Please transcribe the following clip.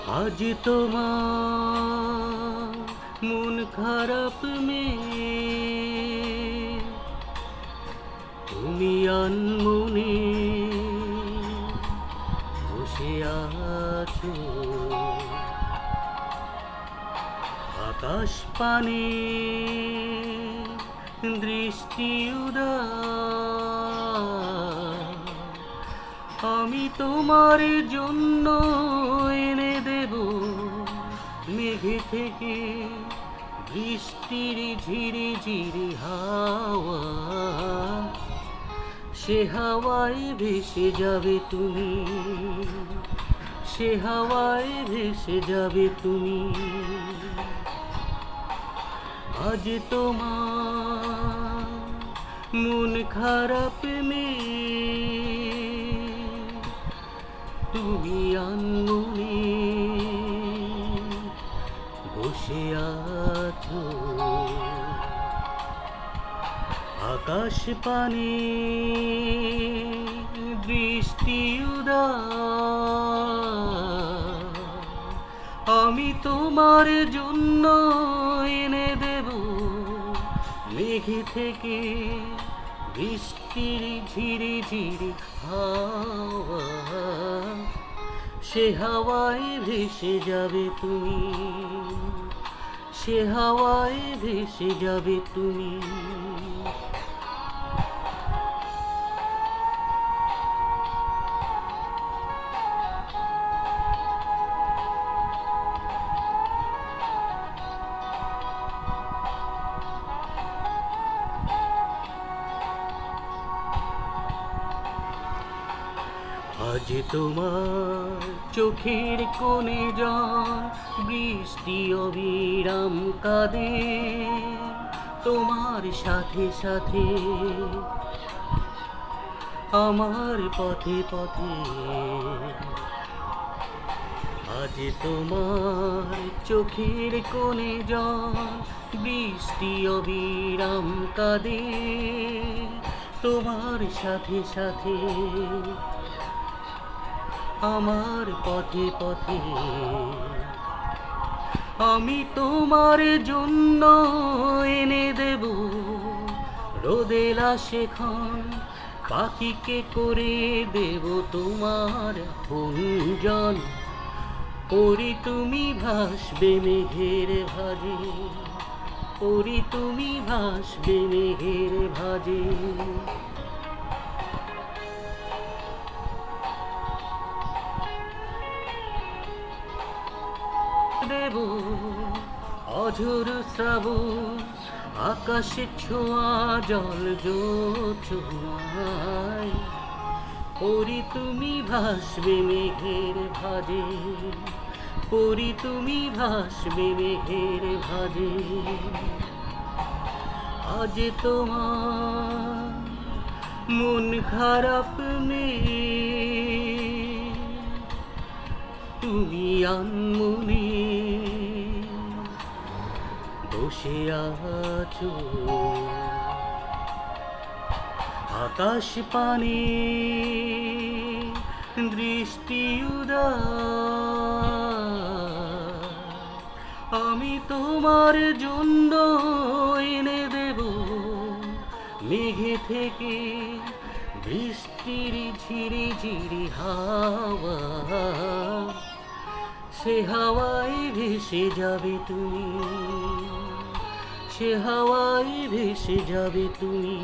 আজ তোমার মন খারাপ মেয়ে, তুমি আনমনে বসে আছো। আকাশ পানে দৃষ্টি উদাস, আমি তোমার জন্য এনে দেব মেঘে থেকে বৃষ্টির ঝিরি ঝিরি হাওয়া। সে হাওয়ায় ভেসে যাবে তুমি, সে হাওয়ায় ভেসে যাবে তুমি। আজ তোমার মন খারাপ মেয়ে, তুমি আনমনে বসে আছো। আকাশ পানে বৃষ্টি উদাস, আমি তোমার জন্য এনে দেব মেঘে থেকে বৃষ্টির ঝিরি ঝিরি হাওয়া। সে হাওয়ায় ভেসে যাবে তুমি, সে হাওয়ায় ভেসে যাবে তুমি। আজ তোমার চোখের কোণে জল বৃষ্টি অবিরাম কাঁদে, তোমার সাথে সাথে আমার পথে পথে। আজ তোমার চোখের কোণে জল বৃষ্টি অবিরাম কাঁদে, তোমার সাথে সাথে আমার পথে পথে। আমি তোমার জন্য এনে দেব রোদেলা শেখন, পাখিকে করে দেব তোমার গুঞ্জন। পরি তুমি ভাসবে মেঘের ভাজে, পরি তুমি ভাসবে মেঘের ভাজে। দেব অঝোর শ্রাবণ, আকাশে ছোঁয়া জল জোছনায়। পরি তুমি ভাসবে মেঘের ভাজে, পরি তুমি ভাসবে মেঘের ভাজে। আজ তোমার মন খারাপ মেয়ে, তুমি আনমনে বসে আছো। আকাশ পানে দৃষ্টি উদাস, আমি তোমার জন্য এনে দেব মেঘে থেকে বৃষ্টির ঝিরি ঝিরি হাওয়া। সে হাওয়ায় ভেসে যাবে তুমি, সে হাওয়ায় ভেসে যাবে তুমি।